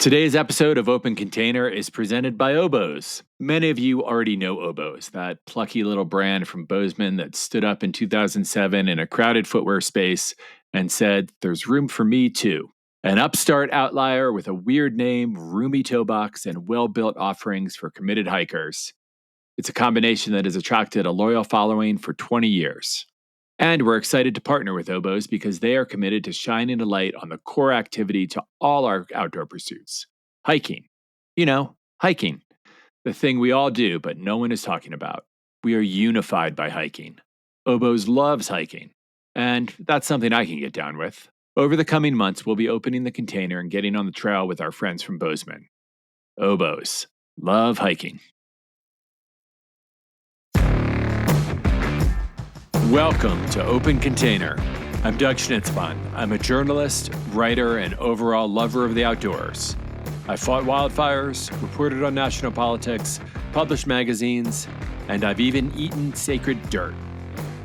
Today's episode of Open Container is presented by Oboes. Many of you already know Oboes, that plucky little brand from Bozeman that stood up in 2007 in a crowded footwear space and said, "There's room for me too." An upstart outlier with a weird name, roomy toe box, and well-built offerings for committed hikers. It's a combination that has attracted a loyal following for 20 years. And we're excited to partner with Oboes because they are committed to shining a light on the core activity to all our outdoor pursuits: hiking. Hiking. The thing we all do, but no one is talking about. We are unified by hiking. Oboes loves hiking, and that's something I can get down with. Over the coming months, we'll be opening the container and getting on the trail with our friends from Bozeman. Oboes love hiking. Welcome to Open Container. I'm Doug Schnitzbahn. I'm a journalist, writer, and overall lover of the outdoors. I've fought wildfires, reported on national politics, published magazines, and I've even eaten sacred dirt.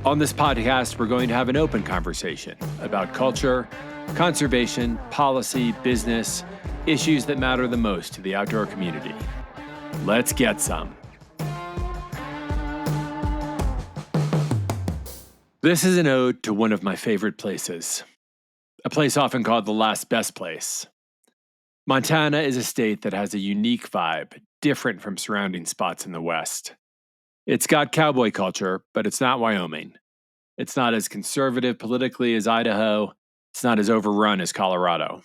On this podcast, we're going to have an open conversation about culture, conservation, policy, business, issues that matter the most to the outdoor community. Let's get some. This is an ode to one of my favorite places, a place often called the last best place. Montana is a state that has a unique vibe, different from surrounding spots in the West. It's got cowboy culture, but it's not Wyoming. It's not as conservative politically as Idaho. It's not as overrun as Colorado.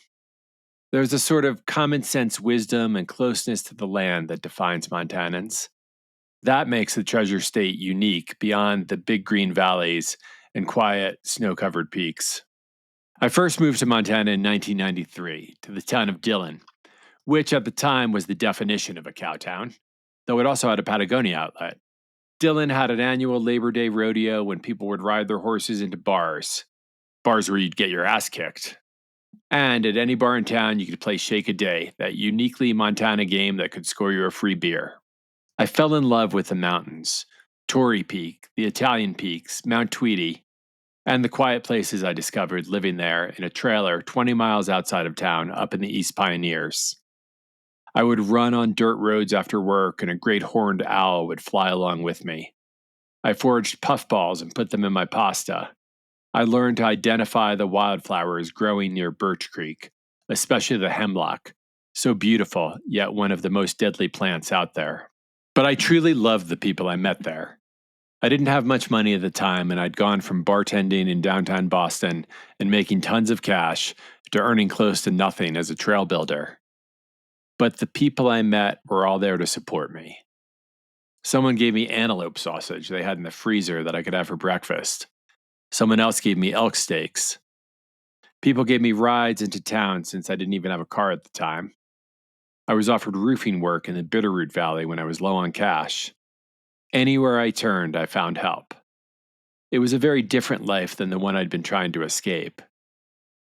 There's a sort of common sense wisdom and closeness to the land that defines Montanans. That makes the Treasure State unique beyond the big green valleys and quiet, snow-covered peaks. I first moved to Montana in 1993 to the town of Dillon, which at the time was the definition of a cow town, though it also had a Patagonia outlet. Dillon had an annual Labor Day rodeo when people would ride their horses into bars where you'd get your ass kicked. And at any bar in town, you could play Shake a Day, that uniquely Montana game that could score you a free beer. I fell in love with the mountains, Torrey Peak, the Italian Peaks, Mount Tweedy, and the quiet places I discovered living there in a trailer 20 miles outside of town up in the East Pioneers. I would run on dirt roads after work, and a great horned owl would fly along with me. I foraged puffballs and put them in my pasta. I learned to identify the wildflowers growing near Birch Creek, especially the hemlock, so beautiful, yet one of the most deadly plants out there. But I truly loved the people I met there. I didn't have much money at the time, and I'd gone from bartending in downtown Boston and making tons of cash to earning close to nothing as a trail builder. But the people I met were all there to support me. Someone gave me antelope sausage they had in the freezer that I could have for breakfast. Someone else gave me elk steaks. People gave me rides into town since I didn't even have a car at the time. I was offered roofing work in the Bitterroot Valley when I was low on cash. Anywhere I turned, I found help. It was a very different life than the one I'd been trying to escape.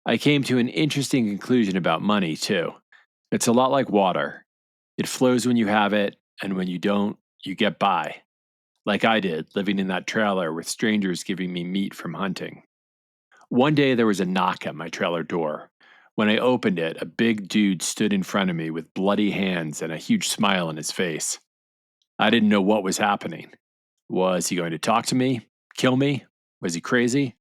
I came to an interesting conclusion about money, too. It's a lot like water. It flows when you have it, and when you don't, you get by. Like I did, living in that trailer with strangers giving me meat from hunting. One day there was a knock at my trailer door. When I opened it, a big dude stood in front of me with bloody hands and a huge smile on his face. I didn't know what was happening. Was he going to talk to me? Kill me? Was he crazy?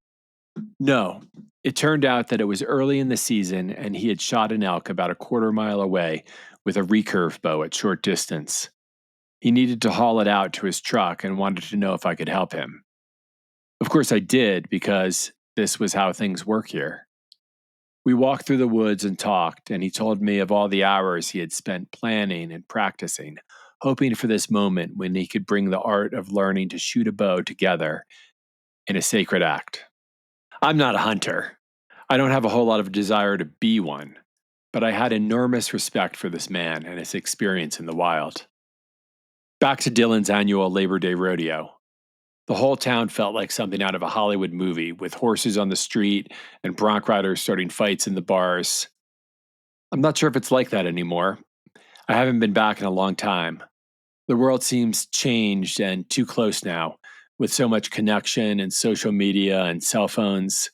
No. It turned out that it was early in the season and he had shot an elk about a quarter-mile away with a recurve bow at short distance. He needed to haul it out to his truck and wanted to know if I could help him. Of course I did, because this was how things work here. We walked through the woods and talked, and he told me of all the hours he had spent planning and practicing, hoping for this moment when he could bring the art of learning to shoot a bow together in a sacred act. I'm not a hunter. I don't have a whole lot of desire to be one, but I had enormous respect for this man and his experience in the wild. Back to Dillon's annual Labor Day rodeo. The whole town felt like something out of a Hollywood movie, with horses on the street and bronc riders starting fights in the bars. I'm not sure if it's like that anymore. I haven't been back in a long time. The world seems changed and too close now, with so much connection and social media and cell phones.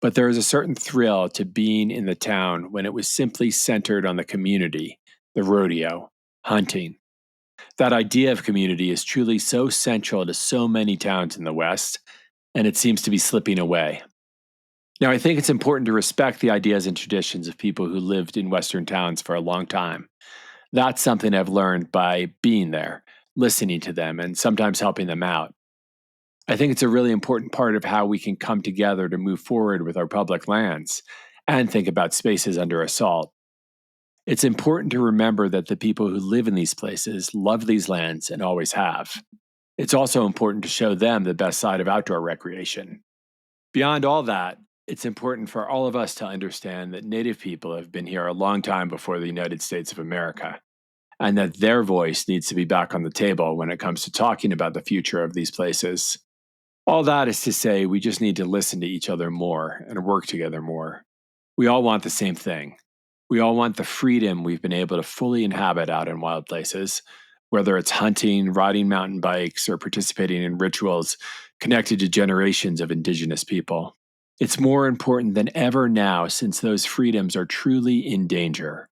But there is a certain thrill to being in the town when it was simply centered on the community, the rodeo, hunting. That idea of community is truly so central to so many towns in the West, and it seems to be slipping away. Now, I think it's important to respect the ideas and traditions of people who lived in Western towns for a long time. That's something I've learned by being there, listening to them, and sometimes helping them out. I think it's a really important part of how we can come together to move forward with our public lands and think about spaces under assault. It's important to remember that the people who live in these places love these lands and always have. It's also important to show them the best side of outdoor recreation. Beyond all that, it's important for all of us to understand that Native people have been here a long time before the United States of America, and that their voice needs to be back on the table when it comes to talking about the future of these places. All that is to say, we just need to listen to each other more and work together more. We all want the same thing. We all want the freedom we've been able to fully inhabit out in wild places, whether it's hunting, riding mountain bikes, or participating in rituals connected to generations of indigenous people. It's more important than ever now since those freedoms are truly in danger.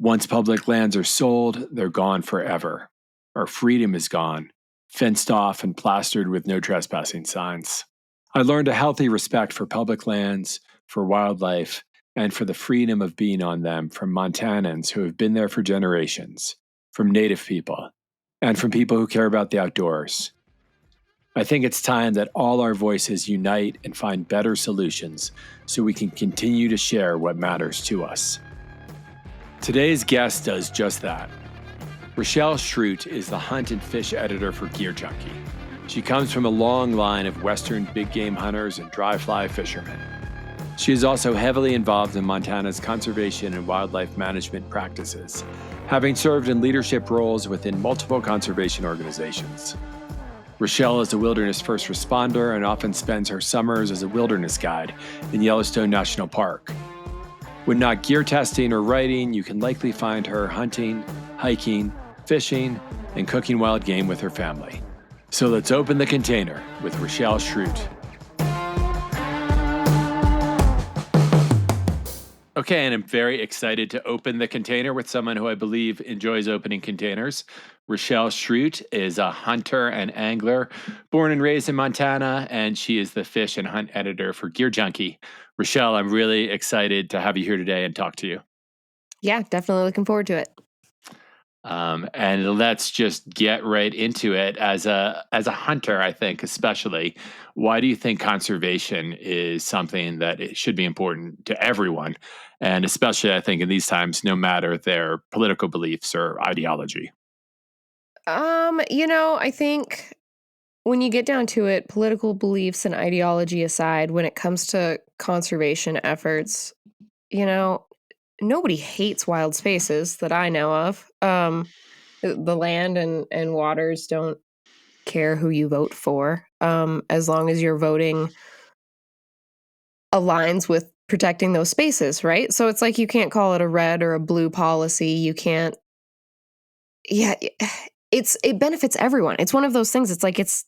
Once public lands are sold, they're gone forever. Our freedom is gone, fenced off and plastered with no trespassing signs. I learned a healthy respect for public lands, for wildlife, and for the freedom of being on them from Montanans who have been there for generations, from Native people, and from people who care about the outdoors. I think it's time that all our voices unite and find better solutions so we can continue to share what matters to us. Today's guest does just that. Rachelle Schrute is the hunt and fish editor for Gear Junkie. She comes from a long line of Western big game hunters and dry fly fishermen. She is also heavily involved in Montana's conservation and wildlife management practices, having served in leadership roles within multiple conservation organizations. Rachelle is a wilderness first responder and often spends her summers as a wilderness guide in Yellowstone National Park. When not gear testing or writing, you can likely find her hunting, hiking, fishing, and cooking wild game with her family. So let's open the container with Rachelle Schrute. Okay, and I'm very excited to open the container with someone who I believe enjoys opening containers. Rachelle Schrute is a hunter and angler, born and raised in Montana, and she is the fish and hunt editor for Gear Junkie. Rachelle, I'm really excited to have you here today and talk to you. Yeah, definitely looking forward to it. And let's just get right into it. As a hunter, I think especially, why do you think conservation is something that it should be important to everyone, and especially I think in these times, no matter their political beliefs or ideology? I think when you get down to it, political beliefs and ideology aside, when it comes to conservation efforts, you know, nobody hates wild spaces that I know of. The land and waters don't care who you vote for, as long as your voting aligns with protecting those spaces, right? So it's like you can't call it a red or a blue policy. You can't. Yeah, it benefits everyone. It's one of those things. It's like this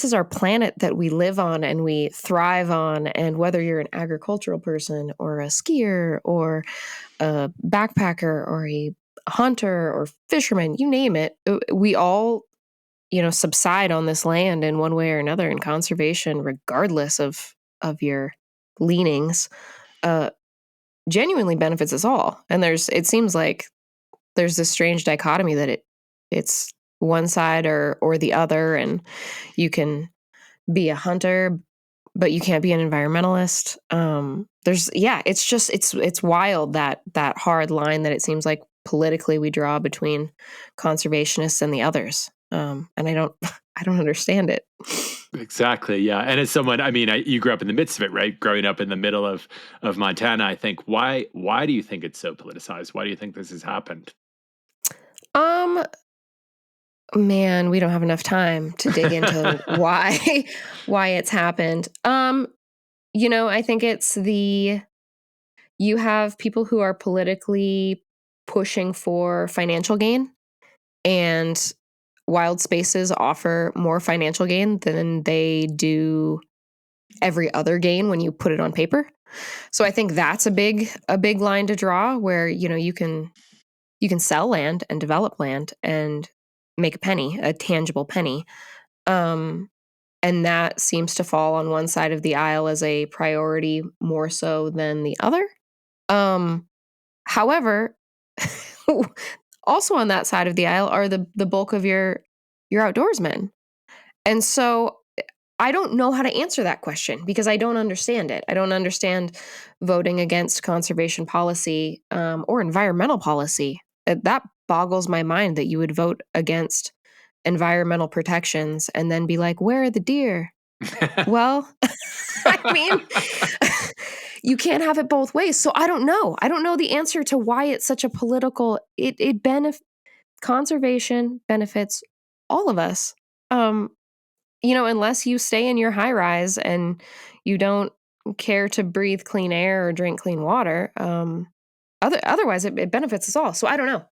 is our planet that we live on and we thrive on. And whether you're an agricultural person or a skier or a backpacker or a hunter or fisherman, you name it, we all, subside on this land in one way or another in conservation, regardless of your leanings, uh, genuinely benefits us all. And it seems like there's this strange dichotomy that it's one side or the other, and you can be a hunter but you can't be an environmentalist. It's wild, that hard line that it seems like politically we draw between conservationists and the others. And I don't I don't understand it. Exactly. Yeah. And as someone, you grew up in the midst of it, right? Growing up in the middle of Montana, I think why do you think it's so politicized? Why do you think this has happened? Um Man, we don't have enough time to dig into why it's happened. I think you have people who are politically pushing for financial gain, and wild spaces offer more financial gain than they do every other gain when you put it on paper. So I think that's a big line to draw, where, you can sell land and develop land and make a penny, a tangible penny. And that seems to fall on one side of the aisle as a priority more so than the other. However, also on that side of the aisle are the bulk of your outdoorsmen. And so I don't know how to answer that question because I don't understand it. I don't understand voting against conservation policy or environmental policy. That boggles my mind that you would vote against environmental protections and then be like, where are the deer? Well, I mean, you can't have it both ways. So I don't know. I don't know the answer to why it's such a political. Conservation benefits all of us. Unless you stay in your high rise and you don't care to breathe clean air or drink clean water. Otherwise, it benefits us all. So I don't know.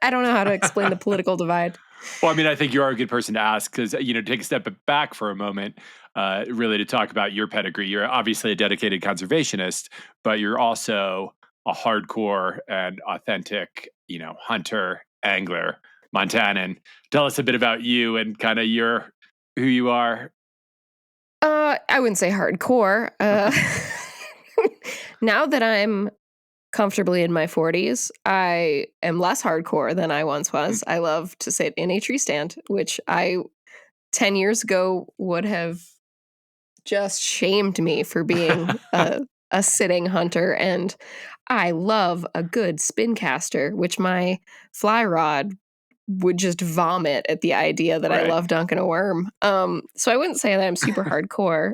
I don't know how to explain the political divide. Well, I mean, I think you are a good person to ask because, take a step back for a moment, really to talk about your pedigree. You're obviously a dedicated conservationist, but you're also a hardcore and authentic, hunter, angler, Montanan. Tell us a bit about you and kind of who you are. I wouldn't say hardcore. Now that I'm comfortably in my 40s, I am less hardcore than I once was. I love to sit in a tree stand, which 10 years ago would have just shamed me for being a sitting hunter. And I love a good spin caster, which my fly rod would just vomit at the idea that I Right. love dunking a worm. So I wouldn't say that I'm super hardcore,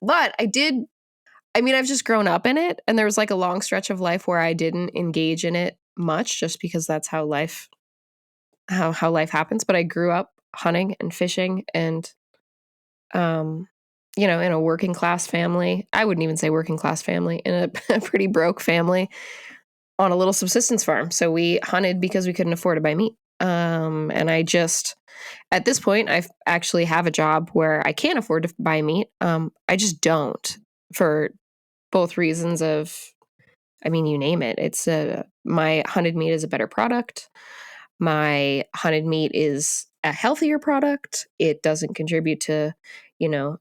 but I've just grown up in it. And there was like a long stretch of life where I didn't engage in it much just because that's how life happens. But I grew up hunting and fishing and, in a working class family. I wouldn't even say working class family, in a pretty broke family on a little subsistence farm. So we hunted because we couldn't afford to buy meat. And at this point, I actually have a job where I can afford to buy meat. I just don't, for both reasons of, you name it. It's my hunted meat is a better product. My hunted meat is a healthier product. It doesn't contribute to,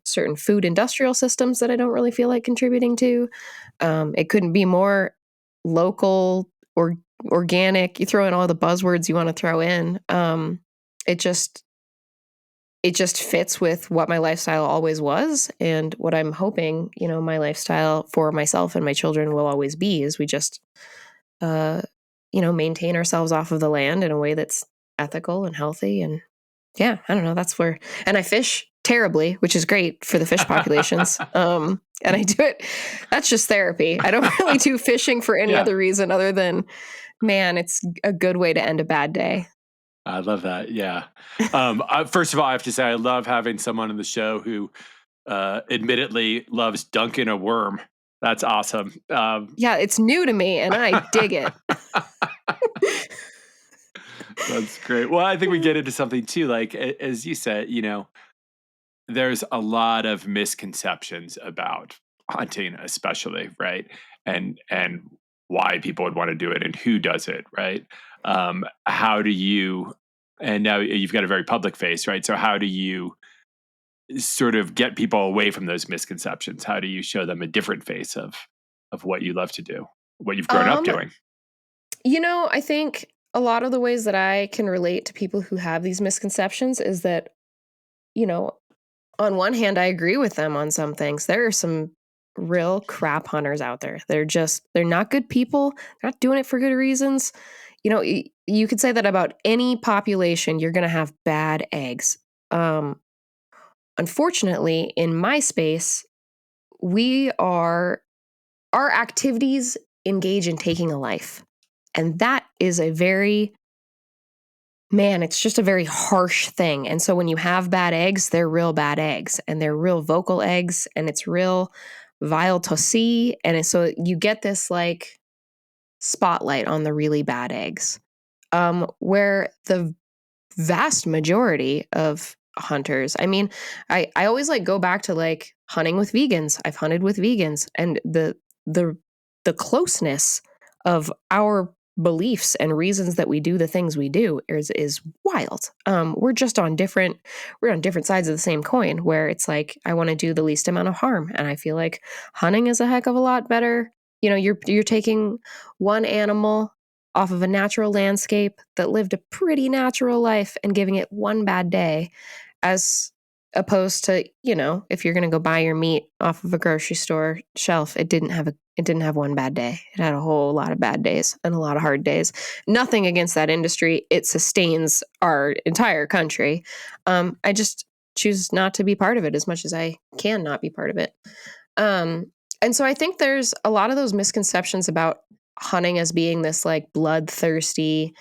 certain food industrial systems that I don't really feel like contributing to. It couldn't be more local or organic. You throw in all the buzzwords you want to throw in. It just fits with what my lifestyle always was and what I'm hoping, my lifestyle for myself and my children will always be, is we just, maintain ourselves off of the land in a way that's ethical and healthy. And yeah, I don't know. That's where, and I fish terribly, which is great for the fish populations. And I do it. That's just therapy. I don't really do fishing for any other reason other than, man, it's a good way to end a bad day. I love that. Yeah. First of all, I have to say, I love having someone on the show who admittedly loves dunking a worm. That's awesome. Yeah, it's new to me and I dig it. That's great. Well, I think we get into something too. Like, as you said, there's a lot of misconceptions about hunting, especially, right? And why people would want to do it and who does it, right? How do you, and now you've got a very public face, right? So how do you sort of get people away from those misconceptions? How do you show them a different face of what you love to do, what you've grown up doing? I think a lot of the ways that I can relate to people who have these misconceptions is that, on one hand, I agree with them on some things. There are some real crap hunters out there. They're not good people. They're not doing it for good reasons. You could say that about any population. You're going to have bad eggs. Unfortunately, in my space, our activities engage in taking a life. And that is it's just a very harsh thing. And so when you have bad eggs, they're real bad eggs and they're real vocal eggs and it's real vile to see. And so you get this like spotlight on the really bad eggs, where the vast majority of hunters. I mean, I always like go back to like hunting with vegans. I've hunted with vegans, and the the closeness of our beliefs and reasons that we do the things we do is wild. We're on different sides of the same coin, where it's like I want to do the least amount of harm, and I feel like hunting is a heck of a lot better. You know, you're taking one animal off of a natural landscape that lived a pretty natural life and giving it one bad day, as opposed to, you know, if you're going to go buy your meat off of a grocery store shelf, it didn't have one bad day. It had a whole lot of bad days and a lot of hard days. Nothing against that industry. It sustains our entire country. I just choose not to be part of it as much as I can not be part of it. Um, and so I think there's a lot of those misconceptions about hunting as being this like bloodthirsty,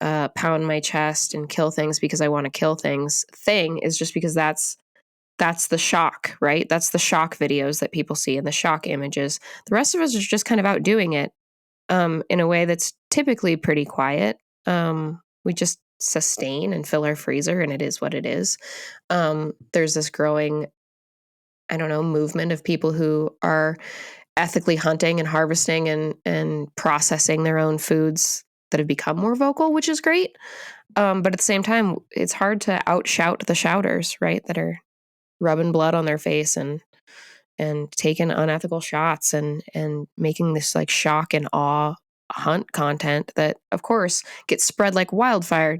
pound my chest and kill things because I want to kill things thing, is just because that's the shock, right? That's the shock videos that people see and the shock images. The rest of us are just kind of out doing it, in a way that's typically pretty quiet. We just sustain and fill our freezer, and it is what it is. There's this growing, I don't know, movement of people who are ethically hunting and harvesting and processing their own foods that have become more vocal, which is great. But at the same time, it's hard to outshout the shouters, right? That are rubbing blood on their face and taking unethical shots and making this like shock and awe hunt content that of course gets spread like wildfire.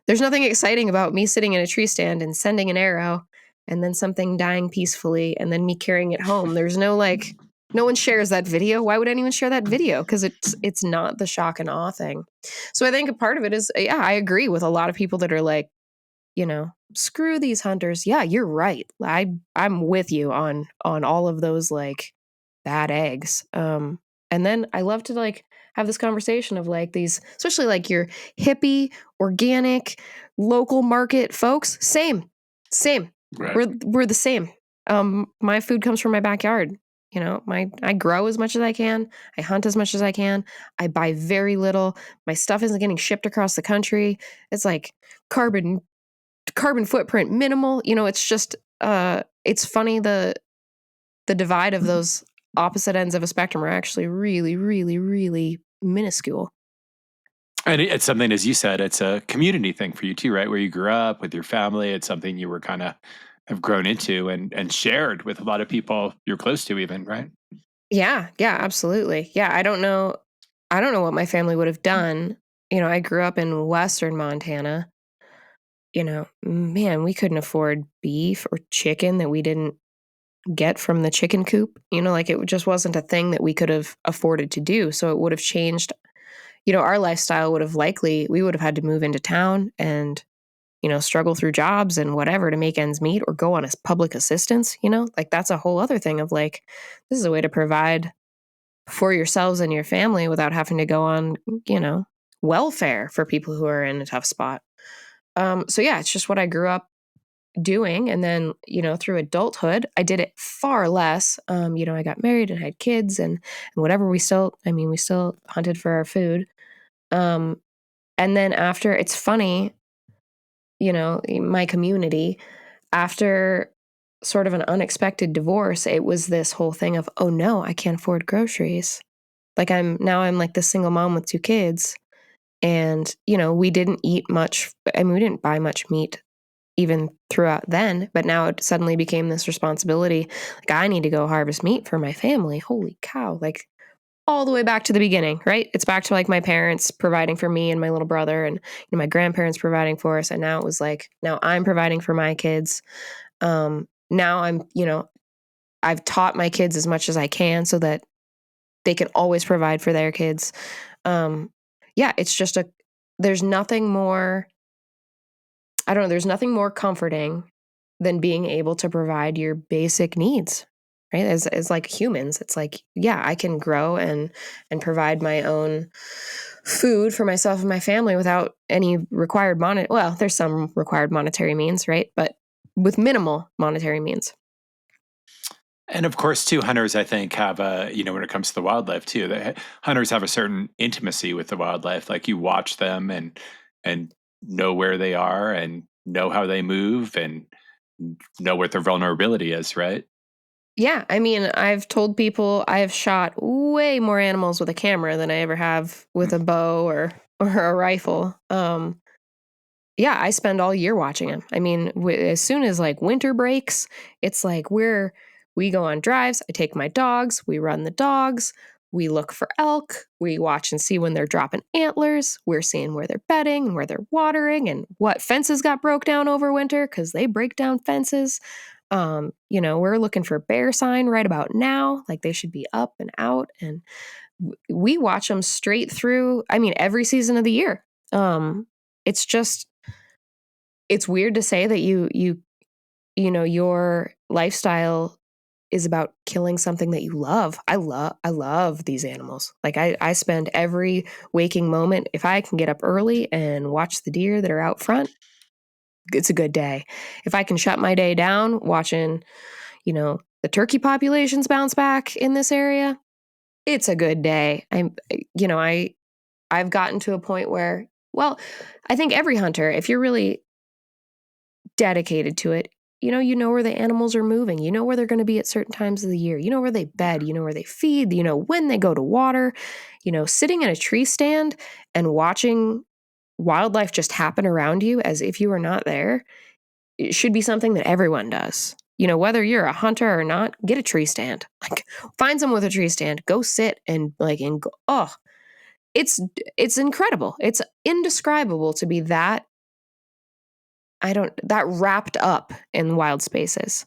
There's nothing exciting about me sitting in a tree stand and sending an arrow and then something dying peacefully and then me carrying it home. There's no like, no one shares that video. Why would anyone share that video? Because it's not the shock and awe thing. So I think a part of it is, yeah, I agree with a lot of people that are like, you know, screw these hunters. Yeah, you're right. I'm with you on all of those like bad eggs. And then I love to like have this conversation of like these, especially like your hippie, organic, local market folks. Same. Right. We're the same. My food comes from my backyard. You know, I grow as much as I can. I hunt as much as I can. I buy very little. My stuff isn't getting shipped across the country. It's like carbon footprint minimal. You know, it's just it's funny the divide of those opposite ends of a spectrum are actually really, really, really minuscule. And it's something, as you said, it's a community thing for you too, right? Where you grew up with your family. It's something you were kind of have grown into and shared with a lot of people you're close to even, right? Yeah, yeah, absolutely. Yeah, I don't know what my family would have done. You know, I grew up in western Montana. You know, man, we couldn't afford beef or chicken that we didn't get from the chicken coop. You know, like it just wasn't a thing that we could have afforded to do. So it would have changed, you know, our lifestyle would have likely, we would have had to move into town and, you know, struggle through jobs and whatever to make ends meet or go on a public assistance, you know, like that's a whole other thing of like, this is a way to provide for yourselves and your family without having to go on, you know, welfare for people who are in a tough spot. So yeah, it's just what I grew up doing. And then, you know, through adulthood, I did it far less. You know, I got married and had kids and whatever. We still hunted for our food. Um, and then after, it's funny, you know, in my community, after sort of an unexpected divorce, it was this whole thing of, oh no, I can't afford groceries. Like I'm like the single mom with two kids. And, you know, we didn't eat much. I mean, we didn't buy much meat even throughout then, but now it suddenly became this responsibility. Like I need to go harvest meat for my family. Holy cow. Like all the way back to the beginning, right? It's back to like my parents providing for me and my little brother and, you know, my grandparents providing for us. And now it was like, now I'm providing for my kids. Now I'm, you know, I've taught my kids as much as I can so that they can always provide for their kids. Um, yeah, it's just there's nothing more, I don't know, there's nothing more comforting than being able to provide your basic needs, right? As like humans, it's like, yeah, I can grow and provide my own food for myself and my family without any required well, there's some required monetary means, right? But with minimal monetary means. And of course, too, hunters, I think, have a, you know, when it comes to the wildlife too, hunters have a certain intimacy with the wildlife. Like you watch them and know where they are. And know how they move and know what their vulnerability is, right? Yeah, I mean, I've told people I have shot way more animals with a camera than I ever have with a bow or a rifle. Yeah, I spend all year watching them. I mean, as soon as like winter breaks, it's like we go on drives. I take my dogs, we run the dogs, we look for elk, we watch and see when they're dropping antlers. We're seeing where they're bedding and where they're watering and what fences got broke down over winter because they break down fences. We're looking for bear sign right about now, like they should be up and out, and we watch them straight through. I mean, every season of the year. It's just it's weird to say that your lifestyle is about killing something that you love. I love these animals. Like I spend every waking moment, if I can get up early and watch the deer that are out front, it's a good day. If I can shut my day down watching, the turkey populations bounce back in this area, it's a good day. I've gotten to a point where, well, I think every hunter, if you're really dedicated to it, you know where the animals are moving. You know where they're going to be at certain times of the year. You know where they bed. You know where they feed. You know when they go to water. Sitting in a tree stand and watching wildlife just happen around you as if you were not there, it should be something that everyone does. Whether you're a hunter or not, get a tree stand. Like, find someone with a tree stand. Go sit and go. Oh, it's incredible. It's indescribable to be that wrapped up in wild spaces.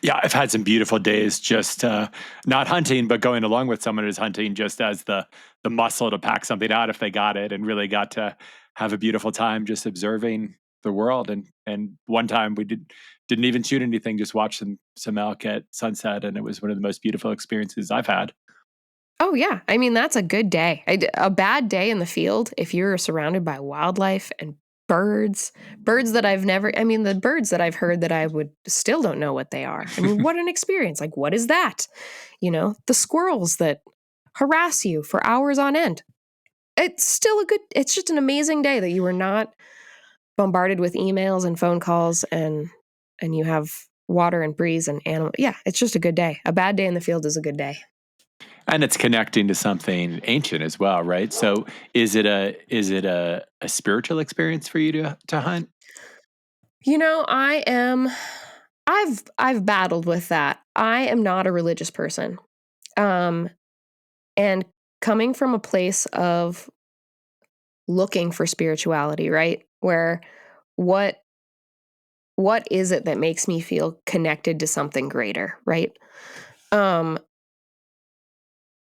Yeah, I've had some beautiful days just not hunting, but going along with someone who's hunting just as the muscle to pack something out if they got it, and really got to have a beautiful time just observing the world. And one time we didn't even shoot anything, just watched some elk at sunset, and it was one of the most beautiful experiences I've had. Oh yeah, I mean that's a good day. A bad day in the field if you're surrounded by wildlife and birds that I've never. I mean the birds that I've heard that I would still don't know what they are. I mean, what an experience! Like, what is that? The squirrels that harass you for hours on end. It's just an amazing day that you were not bombarded with emails and phone calls and you have water and breeze and animal. Yeah, it's just a good day. A bad day in the field is a good day. And it's connecting to something ancient as well, right? So is it a spiritual experience for you to hunt? I am I've battled with that. I am not a religious person. Um and coming from a place of looking for spirituality, right? Where what what is it that makes me feel connected to something greater, right? Um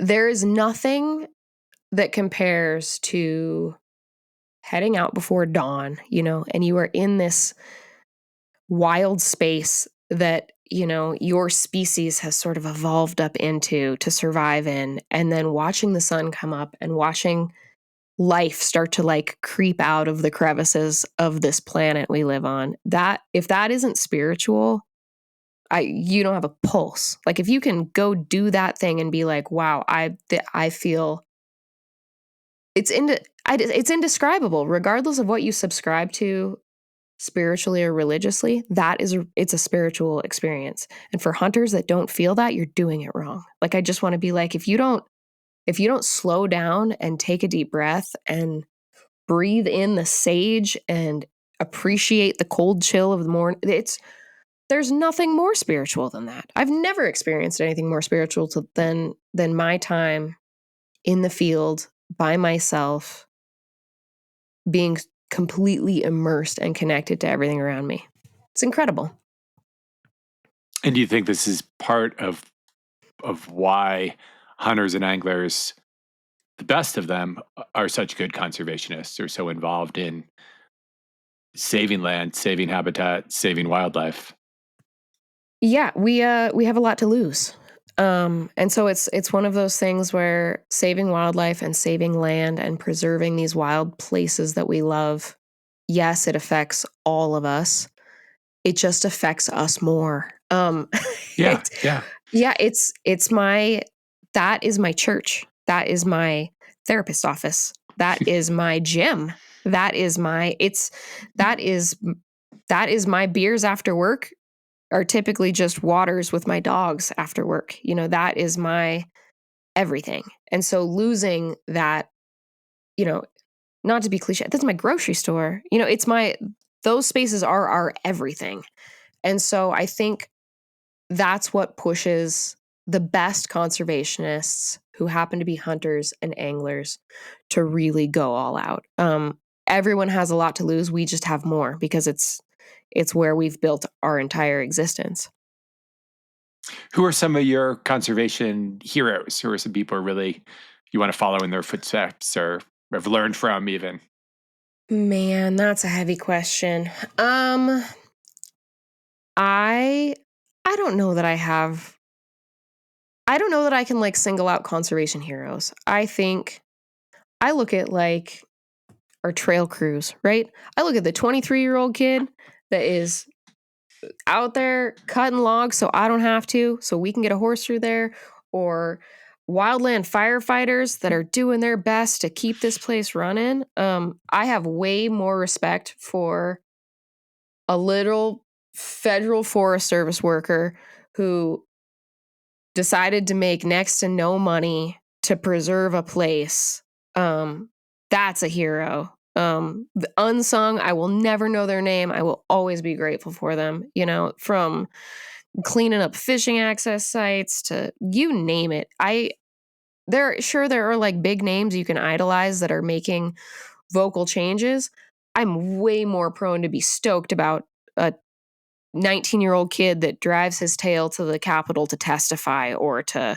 there is nothing that compares to heading out before dawn, and you are in this wild space that, your species has sort of evolved up into to survive in, and then watching the sun come up and watching life start to like creep out of the crevices of this planet we live on. That if that isn't spiritual, you don't have a pulse. Like if you can go do that thing and be like, wow, I feel it's indescribable regardless of what you subscribe to spiritually or religiously. It's a spiritual experience. And for hunters that don't feel that, you're doing it wrong. Like I just want to be like, if you don't slow down and take a deep breath and breathe in the sage and appreciate the cold chill of the morning, there's nothing more spiritual than that. I've never experienced anything more spiritual than my time in the field by myself, being completely immersed and connected to everything around me. It's incredible. And do you think this is part of why hunters and anglers, the best of them, are such good conservationists, are so involved in saving land, saving habitat, saving wildlife? Yeah, we have a lot to lose. And so it's one of those things where saving wildlife and saving land and preserving these wild places that we love, yes, it affects all of us. It just affects us more. Yeah, It's yeah. yeah, it's my that is my church. That is my therapist office. That is my gym. That is my my beers after work are typically just waters with my dogs after work. That is my everything. And so losing that, not to be cliche, that's my grocery store. Those spaces are our everything. And so I think that's what pushes the best conservationists who happen to be hunters and anglers to really go all out. Everyone has a lot to lose. We just have more because it's where we've built our entire existence. Who are some of your conservation heroes? Who are some people really you want to follow in their footsteps or have learned from even? Man, that's a heavy question. I don't know that I don't know that I can like single out conservation heroes. I think I look at like our trail crews, right? I look at the 23-year-old kid that is out there cutting logs so I don't have to, so we can get a horse through there, or wildland firefighters that are doing their best to keep this place running. I have way more respect for a little federal Forest Service worker who decided to make next to no money to preserve a place. That's a hero. The unsung, I will never know their name. I will always be grateful for them, from cleaning up fishing access sites to you name it. There are like big names you can idolize that are making vocal changes. I'm way more prone to be stoked about a 19-year-old kid that drives his tail to the Capitol to testify or to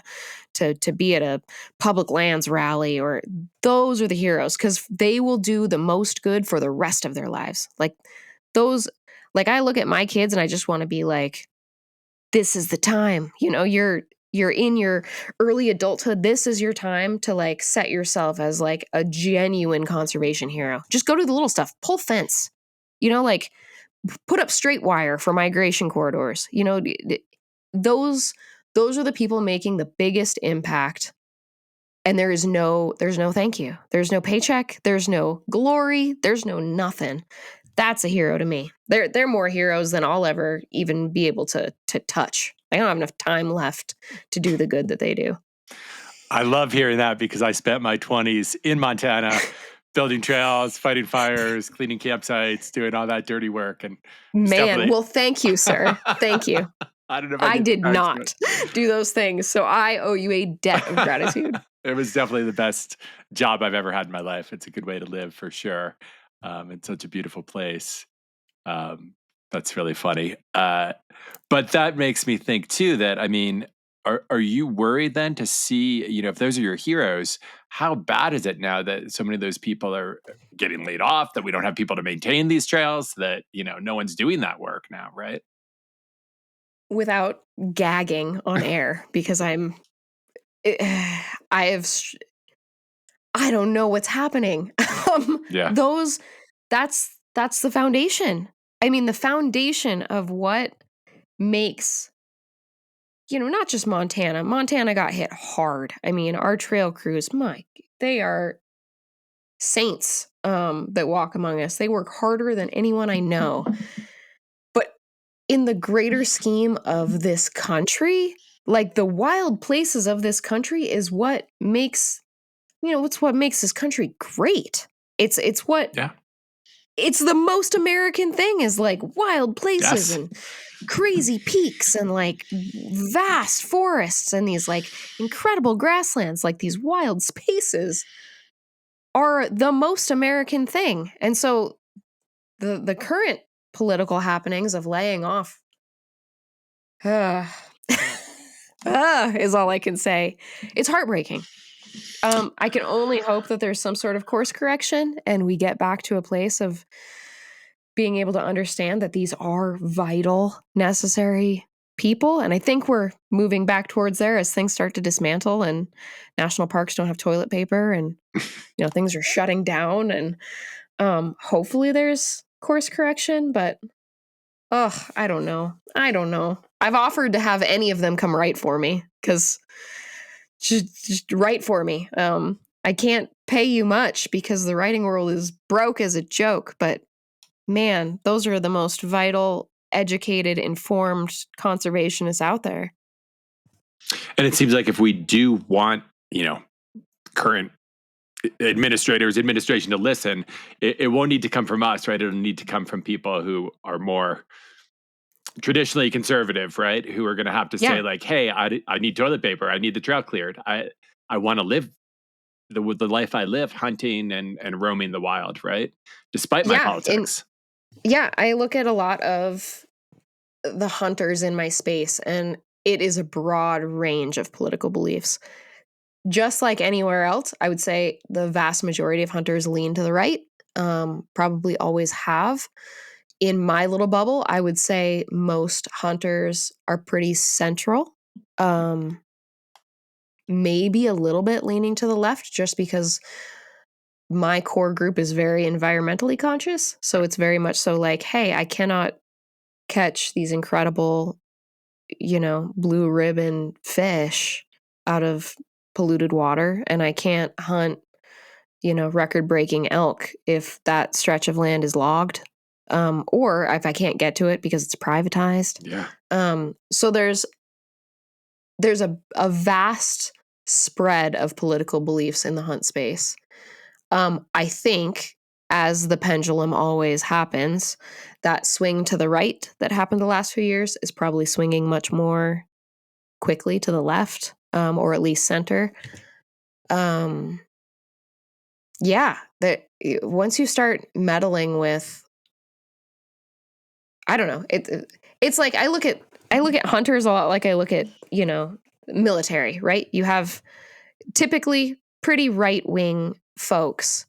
be at a public lands rally. Or those are the heroes because they will do the most good for the rest of their lives. Like those, like I look at my kids and I just want to be like, this is the time. You're in your early adulthood. This is your time to like set yourself as like a genuine conservation hero. Just go to the little stuff, pull fence, like put up straight wire for migration corridors. Those are the people making the biggest impact. And there's no thank you. There's no paycheck. There's no glory. There's no nothing. That's a hero to me. They're more heroes than I'll ever even be able to touch. I don't have enough time left to do the good that they do. I love hearing that because I spent my 20s in Montana building trails, fighting fires, cleaning campsites, doing all that dirty work. And Man, well, thank you, sir. Thank you. I don't know if I did back to not do those things, so I owe you a debt of gratitude. It was definitely the best job I've ever had in my life. It's a good way to live for sure. It's such a beautiful place. That's really funny. But that makes me think too that, I mean, are you worried then to see, if those are your heroes, how bad is it now that so many of those people are getting laid off, that we don't have people to maintain these trails, that, no one's doing that work now, right? Without gagging on air because I don't know what's happening. Yeah. That's the foundation. I mean, the foundation of what makes, not just Montana. Montana got hit hard. I mean, our trail crews, they are saints that walk among us. They work harder than anyone I know. But in the greater scheme of this country, like the wild places of this country is what makes, it's what makes this country great. It's what Yeah. it's the most American thing is like wild places Yes. and crazy peaks and like vast forests and these like incredible grasslands, like these wild spaces are the most American thing. And so the current political happenings of laying off is all I can say. It's heartbreaking. I can only hope that there's some sort of course correction and we get back to a place of being able to understand that these are vital, necessary people. And I think we're moving back towards there as things start to dismantle and national parks don't have toilet paper and, things are shutting down. And hopefully there's course correction, but I don't know. I've offered to have any of them come write for me because just write for me. I can't pay you much because the writing world is broke as a joke. But man, those are the most vital, educated, informed conservationists out there. And it seems like if we do want, current administration to listen, it won't need to come from us, right? It'll need to come from people who are more traditionally conservative, right? Who are going to have to say Yeah. like, hey, I need toilet paper. I need the trail cleared. I want to live the life I live, hunting and roaming the wild, right? Despite my Yeah. And politics. yeah, I look at a lot of the hunters in my space, and it is a broad range of political beliefs. Just like anywhere else, I would say the vast majority of hunters lean to the right, probably always have. In my little bubble, I would say most hunters are pretty central. Um, Maybe a little bit leaning to the left just because my core group is very environmentally conscious. So it's very much so like, hey, I cannot catch these incredible, blue ribbon fish out of polluted water. And I can't hunt, record breaking elk if that stretch of land is logged. Or if I can't get to it because it's privatized. Yeah. So there's a vast spread of political beliefs in the hunt space. I think, as the pendulum always happens, that swing to the right that happened the last few years is probably swinging much more quickly to the left, or at least center. Yeah, that once you start meddling with, I don't know, it's like I look at hunters a lot like I look at military, right? You have typically pretty right wing folks.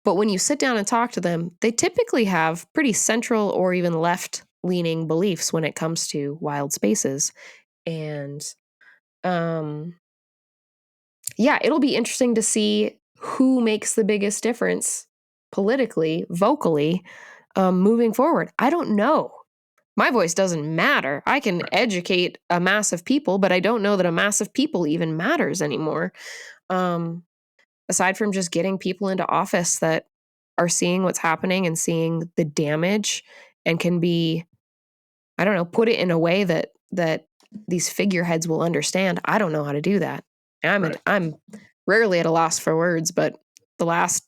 But when you sit down and talk to them, they typically have pretty central or even left leaning beliefs when it comes to wild spaces. And um, yeah, it'll be interesting to see who makes the biggest difference politically, vocally, moving forward. I don't know. My voice doesn't matter. I can Right. educate a mass of people, but I don't know that a mass of people even matters anymore. Um, Aside from just getting people into office that are seeing what's happening and seeing the damage and can be, I don't know, put it in a way that these figureheads will understand. I don't know how to do that. Right. I'm rarely at a loss for words, but the last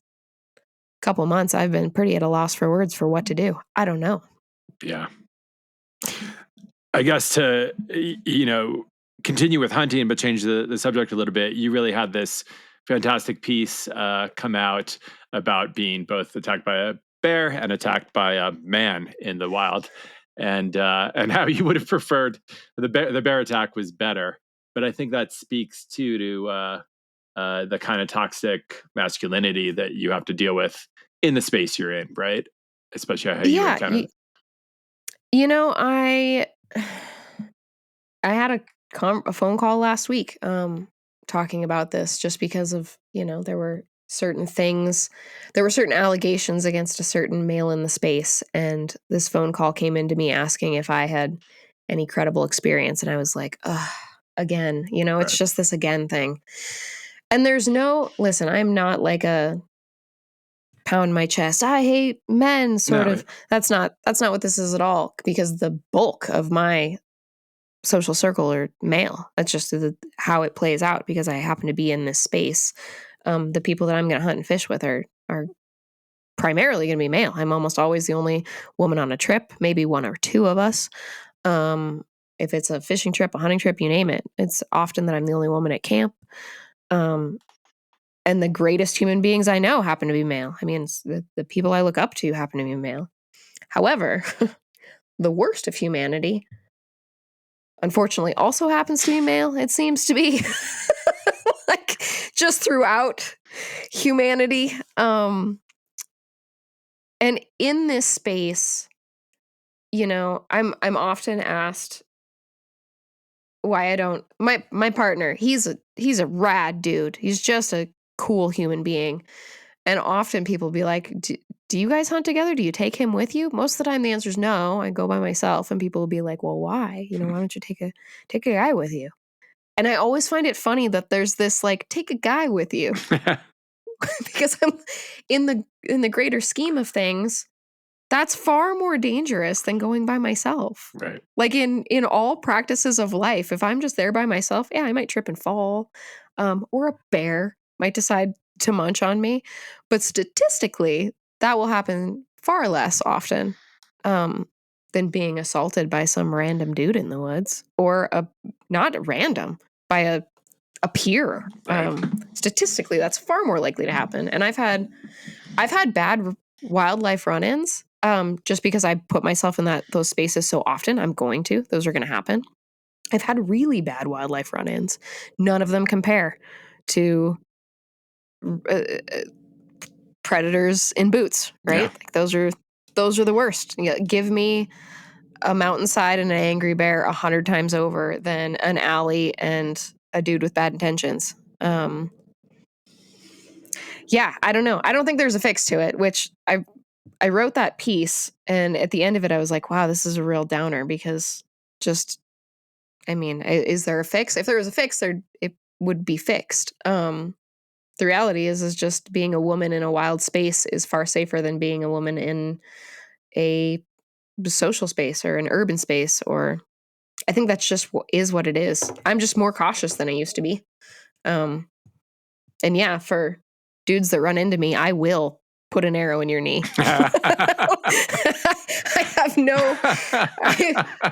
couple months I've been pretty at a loss for words for what to do. I don't know. Yeah. I guess to, continue with hunting, but change the subject a little bit, you really had this fantastic piece come out about being both attacked by a bear and attacked by a man in the wild, and how you would have preferred the bear attack was better. But I think that speaks to the kind of toxic masculinity that you have to deal with in the space you're in, right? Especially how you Yeah, encounter. I I had a phone call last week, talking about this just because of, there were certain allegations against a certain male in the space. And this phone call came into me asking if I had any credible experience. And I was like, ugh, again, it's Right. just this again thing. And listen, I'm not like a pound my chest, I hate men sort No. of. That's not what this is at all, because the bulk of my social circle are male. That's just how it plays out because I happen to be in this space. The people that I'm going to hunt and fish with are primarily going to be male. I'm almost always the only woman on a trip, maybe one or two of us. If it's a fishing trip, a hunting trip, you name it, it's often that I'm the only woman at camp. And the greatest human beings I know happen to be male. I mean, the people I look up to happen to be male. However, the worst of humanity, unfortunately, also happens to be male. It seems to be like just throughout humanity. And in this space, I'm often asked why I don't. My partner, he's a rad dude. He's just a cool human being. And often people be like, do you guys hunt together? Do you take him with you? Most of the time the answer is no. I go by myself. And people will be like, well, why? Why don't you take a guy with you? And I always find it funny that there's this like, take a guy with you. Because I'm in the greater scheme of things, that's far more dangerous than going by myself. Right. Like in all practices of life, if I'm just there by myself, yeah, I might trip and fall. Or a bear might decide to munch on me. But statistically, that will happen far less often than being assaulted by some random dude in the woods, or not random, by a peer. Right. Statistically, that's far more likely to happen. And I've had bad wildlife run-ins just because I put myself in those spaces so often. I'm going to. Those are going to happen. I've had really bad wildlife run-ins. None of them compare to predators in boots, right? Yeah. Like those are the worst. Give me a mountainside and an angry bear 100 times over than an alley and a dude with bad intentions. Yeah, I don't know. I don't think there's a fix to it, which I wrote that piece, and at the end of it, I was like, wow, this is a real downer, because is there a fix? If there was a fix, it would be fixed. The reality is just being a woman in a wild space is far safer than being a woman in a social space or an urban space, or I think that's just is what it is. I'm just more cautious than I used to be. And yeah, for dudes that run into me, I will put an arrow in your knee.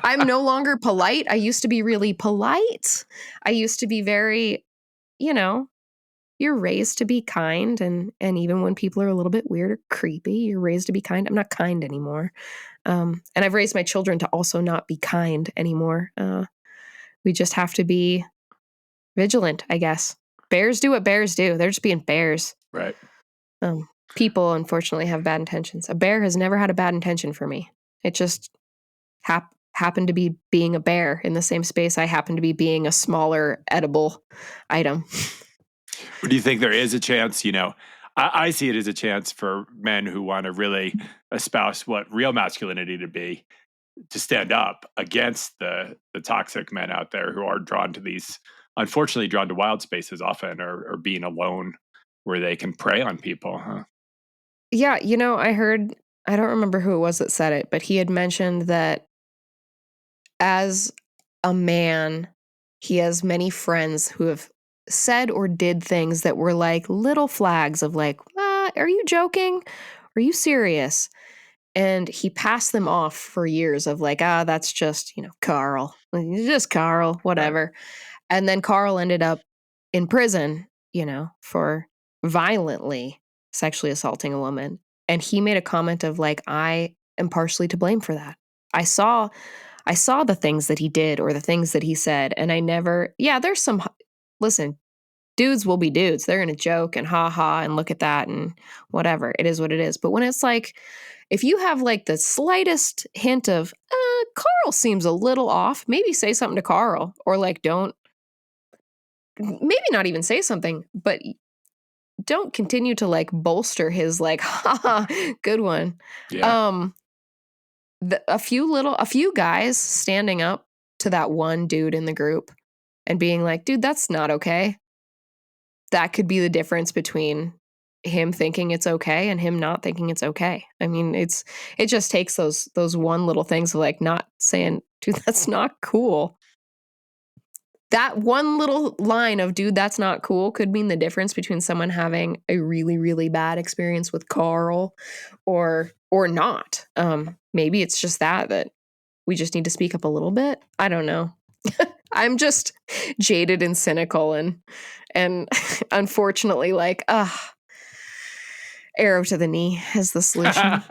I'm no longer polite. I used to be really polite. I used to be very, you're raised to be kind. And even when people are a little bit weird or creepy, you're raised to be kind. I'm not kind anymore. And I've raised my children to also not be kind anymore. We just have to be vigilant, I guess. Bears do what bears do. They're just being bears. Right. People, unfortunately, have bad intentions. A bear has never had a bad intention for me. It just happened to be being a bear in the same space I happen to be being a smaller edible item. Do you think there is a chance, I see it as a chance for men who want to really espouse what real masculinity to stand up against the toxic men out there who are unfortunately drawn to wild spaces often, or being alone where they can prey on people, huh? Yeah, I don't remember who it was that said it, but he had mentioned that as a man, he has many friends who have said or did things that were like little flags of like, are you joking? Are you serious? And he passed them off for years of like, that's just, Carl. Just Carl, whatever. Right. And then Carl ended up in prison, for violently sexually assaulting a woman. And he made a comment of like, I am partially to blame for that. I saw the things that he did or the things that he said, and there's some, listen, dudes will be dudes. They're going to joke and ha ha and look at that and whatever. It is what it is. But when it's like, if you have like the slightest hint of, Carl seems a little off, maybe say something to Carl, or like maybe not even say something, but don't continue to like bolster his like, ha, good one. Yeah. A few guys standing up to that one dude in the group and being like, dude, that's not okay. That could be the difference between him thinking it's okay and him not thinking it's okay. I mean, it just takes those one little things of like not saying, dude, that's not cool. That one little line of, dude, that's not cool, could mean the difference between someone having a really, really bad experience with Carl or not. Maybe it's just that we just need to speak up a little bit. I don't know. I'm just jaded and cynical and unfortunately like, arrow to the knee is the solution.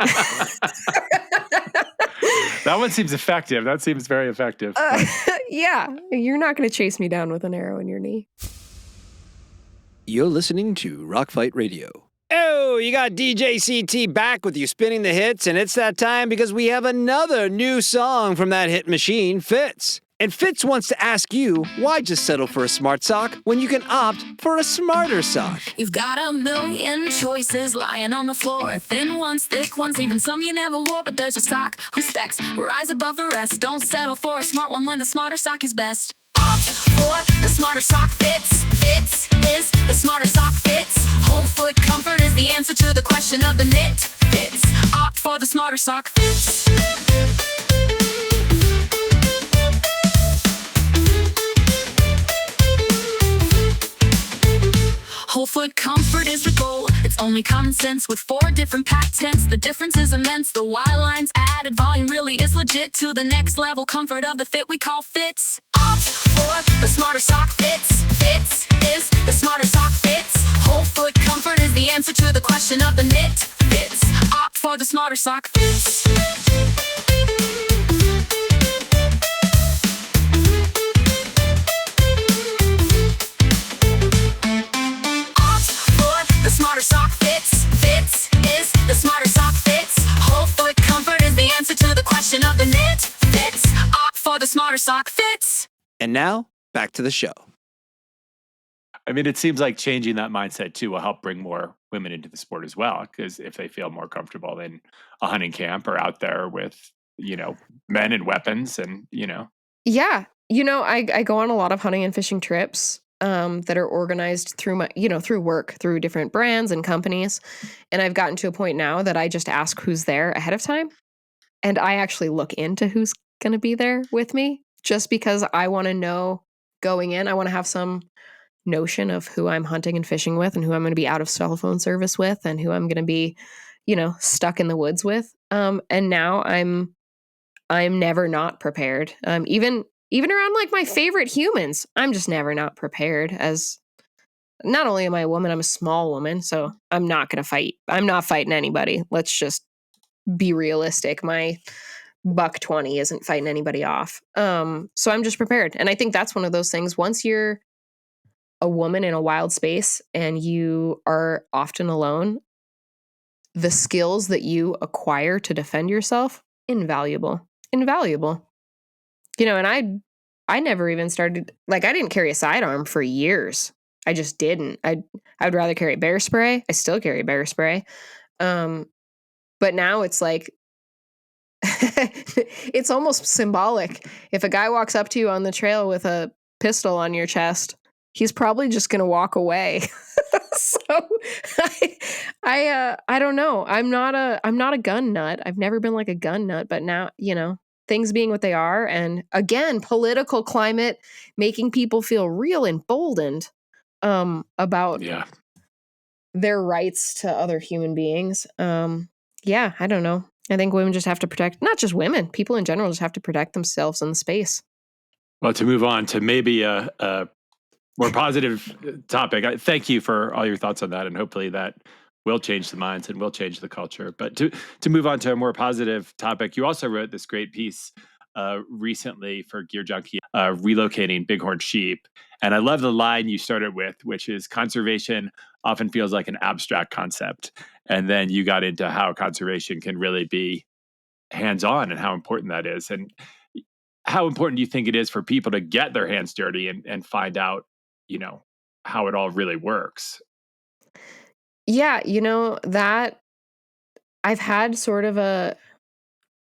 That one seems effective. That seems very effective. Yeah, you're not going to chase me down with an arrow in your knee. You're listening to Rock Fight Radio. Oh, you got DJ CT back with you spinning the hits, and it's that time because we have another new song from that hit machine, Fitz. And Fitz wants to ask you, why just settle for a smart sock when you can opt for a smarter sock? You've got a million choices lying on the floor. Thin ones, thick ones, even some you never wore. But there's a sock whose specs rise above the rest. Don't settle for a smart one when the smarter sock is best. Opt for for the smarter sock fits. Fits is the smarter sock fits. Whole foot comfort is the answer to the question of the knit. Fits. Opt for the smarter sock fits. Whole foot comfort is the goal. It's only common sense with 4 different patents. The difference is immense. The Y line's added volume really is legit to the next level. Comfort of the fit we call fits. Opt for the smarter sock fits. Fits is the smarter sock fits. Whole foot comfort is the answer to the question of the knit. Fits. Opt for the smarter sock fits. The smarter sock fits. Fits is the smarter sock fits. Whole foot comfort is the answer to the question of the knit. Fits. Opt for the smarter sock fits. And now, back to the show. I mean, it seems like changing that mindset too will help bring more women into the sport as well. Because if they feel more comfortable in a hunting camp or out there with, men and weapons and, Yeah. I go on a lot of hunting and fishing trips that are organized through through work, through different brands and companies. And I've gotten to a point now that I just ask who's there ahead of time. And I actually look into who's going to be there with me just because I want to know going in. I want to have some notion of who I'm hunting and fishing with and who I'm going to be out of cell phone service with and who I'm going to be, stuck in the woods with. And now I'm never not prepared. Even around like my favorite humans, I'm just never not prepared. As not only am I a woman, I'm a small woman, so I'm not going to fight. I'm not fighting anybody. Let's just be realistic. My buck 20 isn't fighting anybody off. So I'm just prepared. And I think that's one of those things. Once you're a woman in a wild space and you are often alone, the skills that you acquire to defend yourself, invaluable. And I never even started, I didn't carry a sidearm for years. I just didn't. I'd rather carry bear spray. I still carry bear spray. But now it's like, it's almost symbolic. If a guy walks up to you on the trail with a pistol on your chest, he's probably just going to walk away. So I don't know. I'm not a gun nut. I've never been like a gun nut, but now, things being what they are, and again, political climate making people feel real emboldened about their rights to other human beings. I don't know. I think women just have to protect, not just women, people in general just have to protect themselves in the space. Well, to move on to maybe a more positive topic, thank you for all your thoughts on that, and hopefully that will change the minds and will change the culture. But to move on to a more positive topic, you also wrote this great piece recently for Gear Junkie, relocating bighorn sheep. And I love the line you started with, which is conservation often feels like an abstract concept. And then you got into how conservation can really be hands-on and how important that is. And how important do you think it is for people to get their hands dirty and find out, how it all really works? Yeah, that I've had sort of a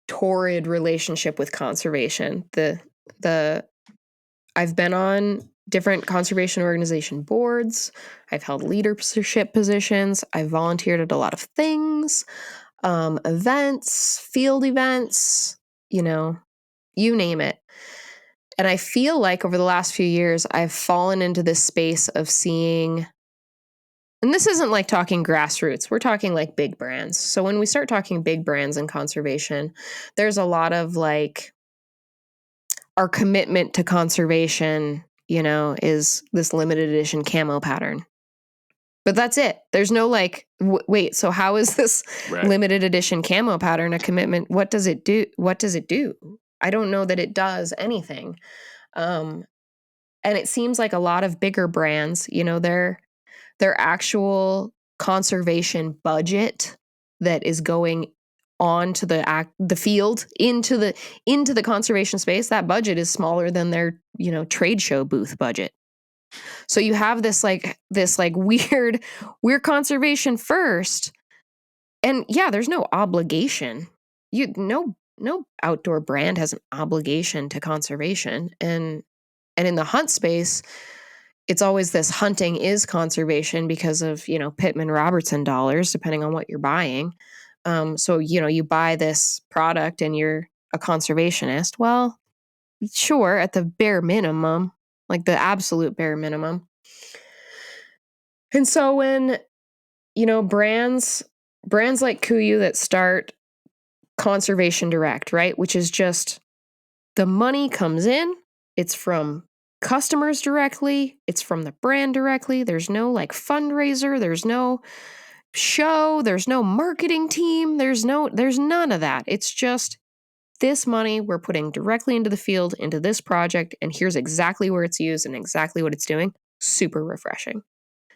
torrid relationship with conservation. I've been on different conservation organization boards. I've held leadership positions. I've volunteered at a lot of things, events, field events, you name it. And I feel like over the last few years, I've fallen into this space of seeing, and this isn't like talking grassroots, we're talking like big brands. So when we start talking big brands in conservation, there's a lot of our commitment to conservation, is this limited edition camo pattern. But that's it. There's no wait, so how is this limited edition camo pattern a commitment? What does it do? I don't know that it does anything. And it seems like a lot of bigger brands, their actual conservation budget that is going on to the field into the conservation space, that budget is smaller than their, trade show booth budget. So you have this weird, we're conservation first. And yeah, there's no obligation. No outdoor brand has an obligation to conservation. And And in the hunt space, it's always this hunting is conservation because of, Pittman Robertson dollars, depending on what you're buying. So, you buy this product and you're a conservationist. Well, sure, at the bare minimum, like the absolute bare minimum. And so when, brands like Kuyu that start Conservation Direct, right? Which is just the money comes in, it's from customers directly, it's from the brand directly. There's no like fundraiser, there's no show, there's no marketing team, there's none of that. It's just this money we're putting directly into the field, into this project, and here's exactly where it's used and exactly what it's doing. Super refreshing.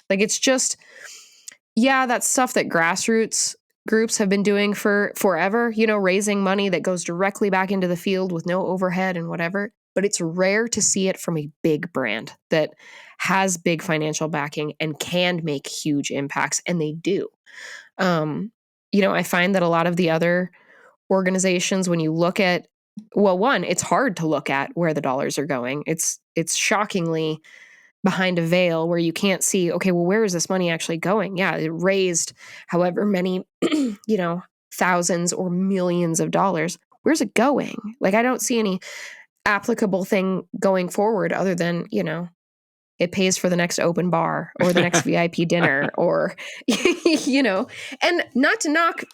Like it's just, yeah, that's stuff that grassroots groups have been doing for forever, raising money that goes directly back into the field with no overhead and whatever. But it's rare to see it from a big brand that has big financial backing and can make huge impacts, and they do. I find that a lot of the other organizations, when you look at, well, one, it's hard to look at where the dollars are going. It's shockingly behind a veil where you can't see, okay, well, where is this money actually going? Yeah, it raised however many, thousands or millions of dollars. Where's it going? Like, I don't see any applicable thing going forward other than, it pays for the next open bar or the next VIP dinner or, and not to knock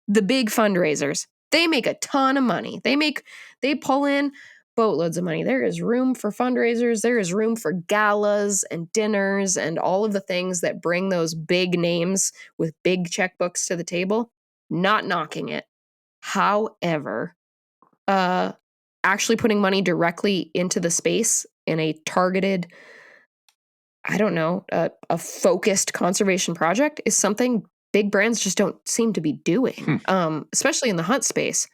the big fundraisers. They make a ton of money. They pull in boatloads of money. There is room for fundraisers. There is room for galas and dinners and all of the things that bring those big names with big checkbooks to the table. Not knocking it. However, actually putting money directly into the space in a targeted, a focused conservation project is something big brands just don't seem to be doing, especially in the hunt space.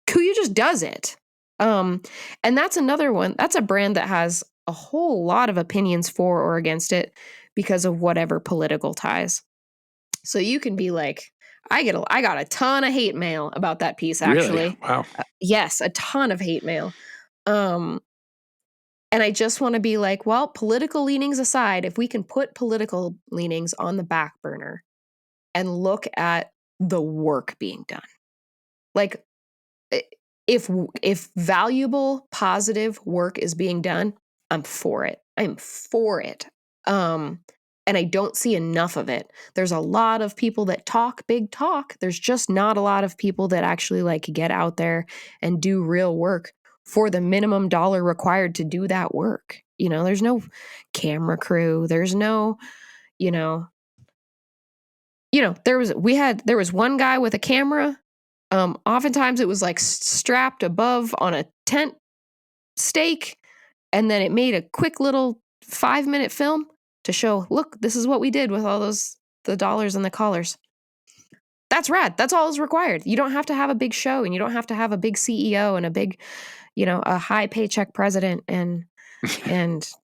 Kuyu just does it. And that's another one. That's a brand that has a whole lot of opinions for or against it because of whatever political ties. So you can be like, I got a ton of hate mail about that piece, actually. Really? Wow. Yes, a ton of hate mail. And I just want to be like, well, political leanings aside, if we can put political leanings on the back burner and look at the work being done. Like, if valuable, positive work is being done, I'm for it. I'm for it. And I don't see enough of it. There's a lot of people that talk big talk. There's just not a lot of people that actually like get out there and do real work for the minimum dollar required to do that work. There's no camera crew. There's no, there was one guy with a camera. Oftentimes it was like strapped above on a tent stake, and then it made a quick little 5-minute film to show, look, this is what we did with all the dollars and the collars. That's rad. That's all is required. You don't have to have a big show, and you don't have to have a big CEO and a big, a high paycheck president and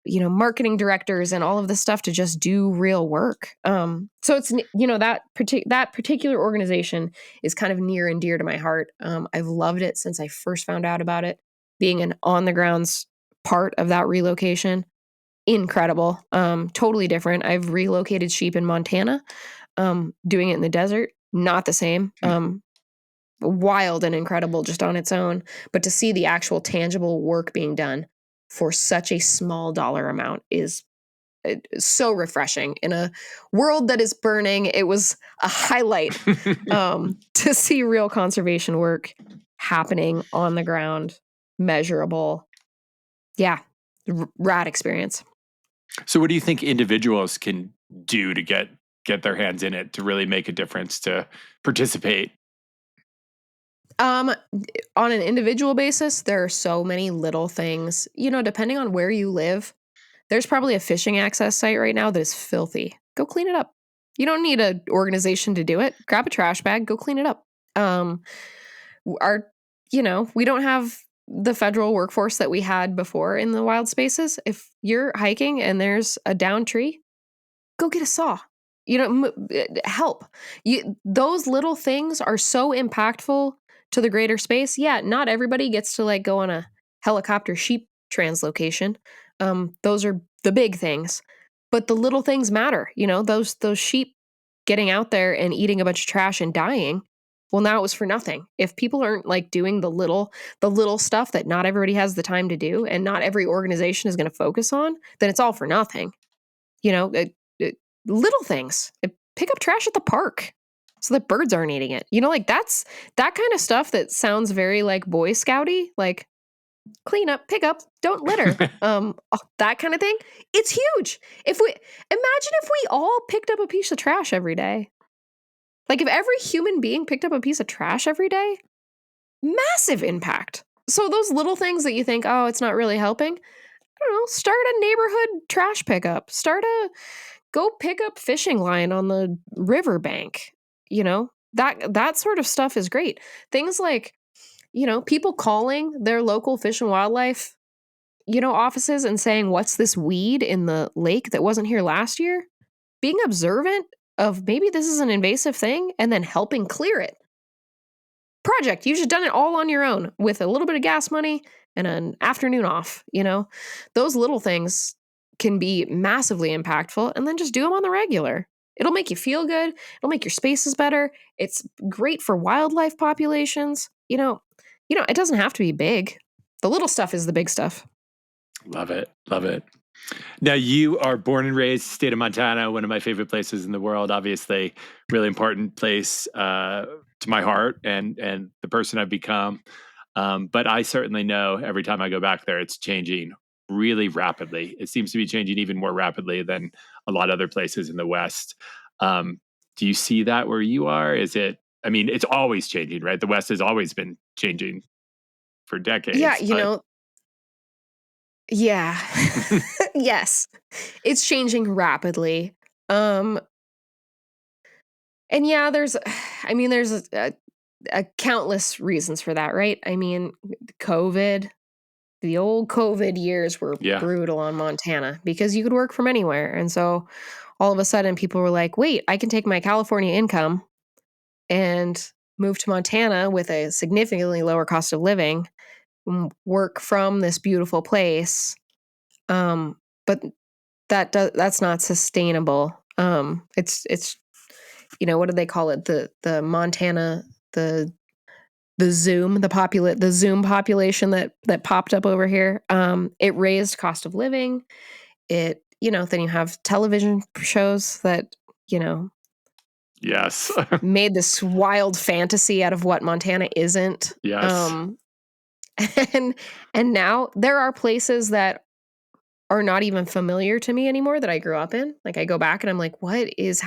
marketing directors and all of this stuff to just do real work. So it's, that particular organization is kind of near and dear to my heart. I've loved it since I first found out about it, being an on the grounds part of that relocation. Incredible. Totally different. I've relocated sheep in Montana, doing it in the desert. Not the same. Wild and incredible just on its own. But to see the actual tangible work being done for such a small dollar amount is so refreshing. In a world that is burning, it was a highlight to see real conservation work happening on the ground, measurable. Yeah, rad experience. So what do you think individuals can do to get their hands in it, to really make a difference, to participate? On an individual basis, there are so many little things, depending on where you live. There's probably a fishing access site right now that is filthy. Go clean it up. You don't need an organization to do it. Grab a trash bag, go clean it up. We don't have the federal workforce that we had before in the wild spaces. If you're hiking and there's a downed tree, go get a saw. Help. Those little things are so impactful to the greater space. Yeah, not everybody gets to go on a helicopter sheep translocation. Those are the big things. But the little things matter, those sheep getting out there and eating a bunch of trash and dying. Well, now it was for nothing. If people aren't like doing the little stuff that not everybody has the time to do and not every organization is going to focus on, then it's all for nothing. Little things. Pick up trash at the park so that birds aren't eating it. Like that's that kind of stuff that sounds very like Boy Scouty, like clean up, pick up, don't litter. That kind of thing. It's huge. Imagine if we all picked up a piece of trash every day. Like if every human being picked up a piece of trash every day, massive impact. So those little things that you think, oh, it's not really helping, I don't know, start a neighborhood trash pickup. Go pick up fishing line on the riverbank. That sort of stuff is great. Things like, people calling their local fish and wildlife, offices and saying, what's this weed in the lake that wasn't here last year? Being observant of maybe this is an invasive thing and then helping clear it. Project. You've just done it all on your own with a little bit of gas money and an afternoon off. Those little things can be massively impactful, and then just do them on the regular. It'll make you feel good. It'll make your spaces better. It's great for wildlife populations. It doesn't have to be big. The little stuff is the big stuff. Love it. Love it. Now, you are born and raised state of Montana, one of my favorite places in the world, obviously, really important place to my heart and the person I've become. But I certainly know every time I go back there, it's changing really rapidly. It seems to be changing even more rapidly than a lot of other places in the West. Do you see that where you are? It's always changing, right? The West has always been changing for decades. Yeah, yeah. Yes. It's changing rapidly. And yeah, there's a countless reasons for that, right? COVID, the old COVID years were brutal on Montana because you could work from anywhere. And so all of a sudden people were like, wait, I can take my California income and move to Montana with a significantly lower cost of living, work from this beautiful place. But that's not sustainable. It's what do they call it? The Montana, the Zoom population that popped up over here. It raised cost of living. It, then you have television shows that, yes, made this wild fantasy out of what Montana isn't. Yes. And now there are places that are not even familiar to me anymore that I grew up in. Like I go back and I'm like, what is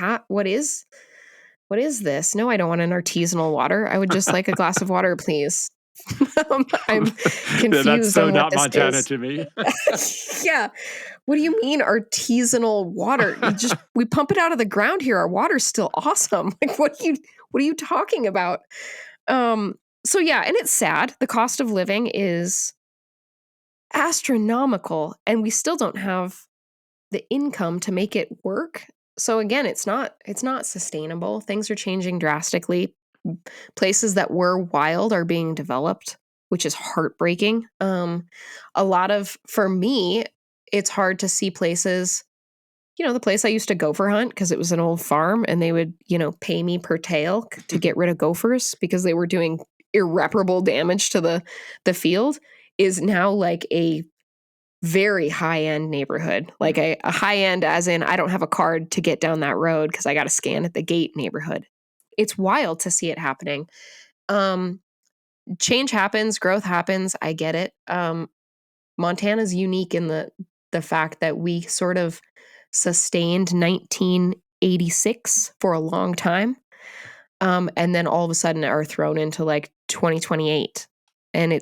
this? No, I don't want an artisanal water. I would just like a glass of water, please. I'm confused. That's so on what not this Montana is. to me. Yeah. What do you mean artisanal water? We pump it out of the ground here. Our water's still awesome. Like what are you talking about? So yeah, and it's sad. The cost of living is astronomical and we still don't have the income to make it work. So again, it's not sustainable. Things are changing drastically. Places that were wild are being developed, which is heartbreaking. For me, it's hard to see places, the place I used to gopher hunt because it was an old farm and they would, pay me per tail to get rid of gophers because they were doing irreparable damage to the field, is now like a very high-end neighborhood, like a high-end as in I don't have a card to get down that road because I got to scan at the gate neighborhood. It's wild to see it happening. Change happens, growth happens. I get it. Montana's unique in the fact that we sort of sustained 1986 for a long time. And then all of a sudden are thrown into like 2028. And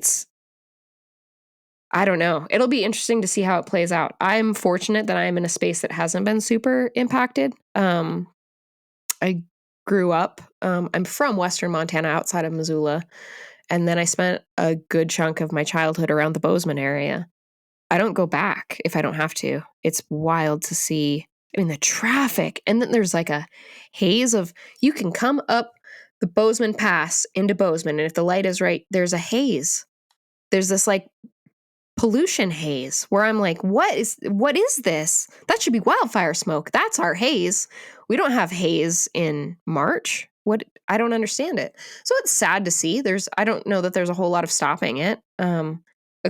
I don't know. It'll be interesting to see how it plays out. I'm fortunate that I'm in a space that hasn't been super impacted. I grew up, I'm from Western Montana outside of Missoula. And then I spent a good chunk of my childhood around the Bozeman area. I don't go back if I don't have to. It's wild to see. The traffic. And then there's like a haze of, you can come up the Bozeman Pass into Bozeman. And if the light is right, there's a haze. There's this like pollution haze where I'm like, what is this? That should be wildfire smoke. That's our haze. We don't have haze in March. What? I don't understand it. So it's sad to see. I don't know that there's a whole lot of stopping it. A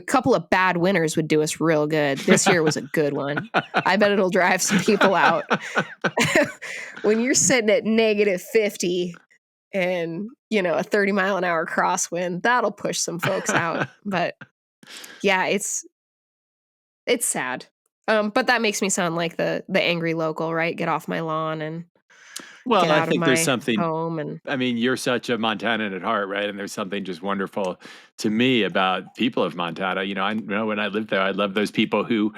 couple of bad winters would do us real good. This year was a good one. I bet it'll drive some people out. When you're sitting at -50 and, a 30-mile-an-hour crosswind, that'll push some folks out. But yeah, it's sad. But that makes me sound like the angry local, right? Get off my lawn and Well, get I out of think there's my something. home. And I mean, you're such a Montanan at heart, right? And there's something just wonderful to me about people of Montana. I know when I lived there, I love those people who,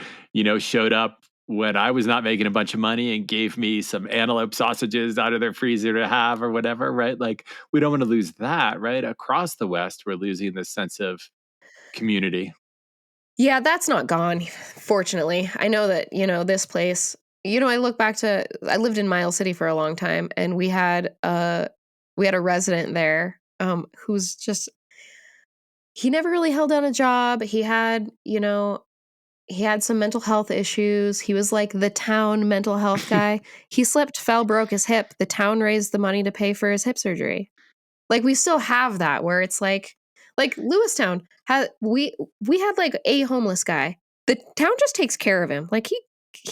showed up when I was not making a bunch of money and gave me some antelope sausages out of their freezer to have or whatever, right? Like, we don't want to lose that, right? Across the West, we're losing this sense of community. yeah, that's not gone, fortunately. I know that, this place, I look back to, I lived in Miles City for a long time, and we had a resident there, who's just, he never really held down a job. He had some mental health issues. He was like the town mental health guy. He slipped, fell, broke his hip. The town raised the money to pay for his hip surgery. Like, we still have that where it's like Lewistown had, we had like a homeless guy. The town just takes care of him. Like, he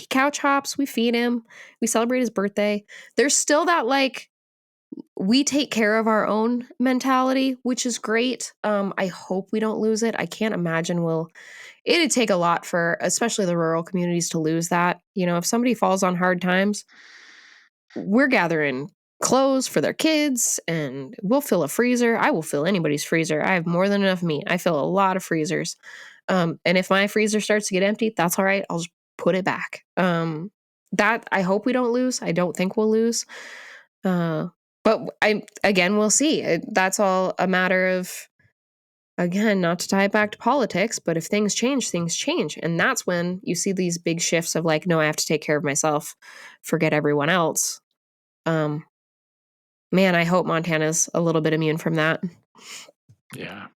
couch hops, we feed him, we celebrate his birthday. There's still that, like, we take care of our own mentality, which is great. I hope we don't lose it. I can't imagine it'd take a lot for especially the rural communities to lose that. If somebody falls on hard times, we're gathering clothes for their kids, and we'll fill a freezer. I will fill anybody's freezer. I have more than enough meat. I fill a lot of freezers. And if my freezer starts to get empty, that's all right. I'll just put it back. That I hope we don't lose. I don't think we'll lose. But we'll see. That's all a matter of, again, not to tie it back to politics, but if things change, things change. And that's when you see these big shifts of like, no, I have to take care of myself, forget everyone else. Man, I hope Montana's a little bit immune from that. Yeah.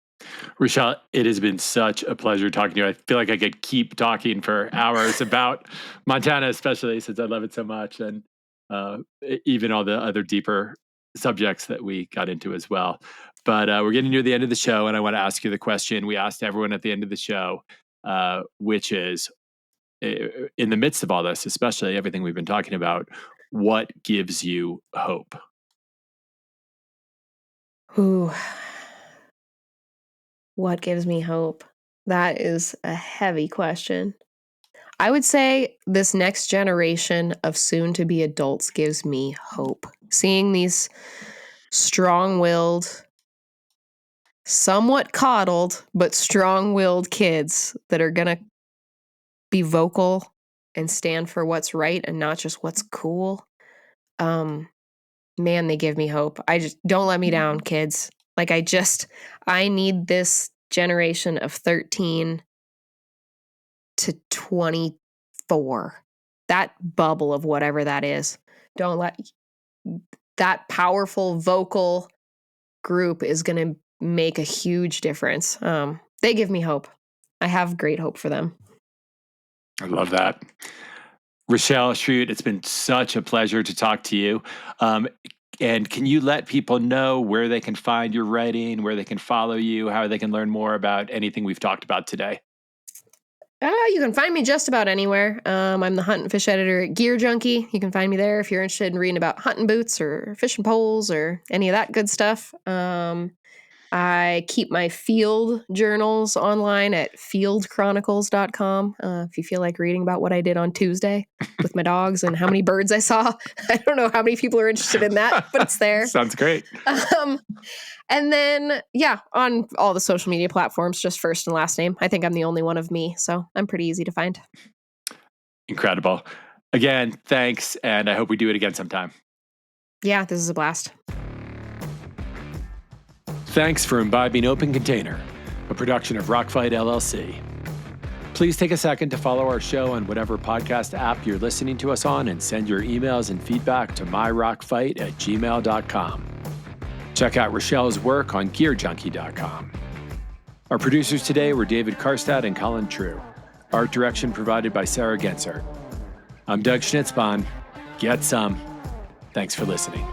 Rachelle, it has been such a pleasure talking to you. I feel like I could keep talking for hours about Montana, especially since I love it so much, and even all the other deeper subjects that we got into as well. But we're getting near the end of the show, and I want to ask you the question we asked everyone at the end of the show, which is, in the midst of all this, especially everything we've been talking about, what gives you hope? Ooh. What gives me hope? That is a heavy question. I would say this next generation of soon-to-be adults gives me hope. Seeing these strong-willed, somewhat coddled, but strong-willed kids that are going to be vocal and stand for what's right and not just what's cool. Man, they give me hope. Don't let me down, kids. Like, I need this generation of 13 to 24. That bubble of whatever that is. Don't let that powerful vocal group is going to make a huge difference. They give me hope. I have great hope for them. I love that. Rachelle Schrute, it's been such a pleasure to talk to you. And can you let people know where they can find your writing, where they can follow you, how they can learn more about anything we've talked about today? You can find me just about anywhere. I'm the hunt and fish editor at Gear Junkie. You can find me there if you're interested in reading about hunting boots or fishing poles or any of that good stuff. I keep my field journals online at fieldchronicles.com. If you feel like reading about what I did on Tuesday with my dogs and how many birds I saw. I don't know how many people are interested in that, but it's there. Sounds great. And then, on all the social media platforms, just first and last name. I think I'm the only one of me, so I'm pretty easy to find. Incredible. Again, thanks, and I hope we do it again sometime. Yeah, this is a blast. Thanks for imbibing Open Container, a production of Rockfight LLC. Please take a second to follow our show on whatever podcast app you're listening to us on and send your emails and feedback to myrockfight@gmail.com. Check out Rachelle's work on gearjunkie.com. Our producers today were David Karstad and Colin True. Art direction provided by Sarah Gensart. I'm Doug Schnitzbahn. Get some. Thanks for listening.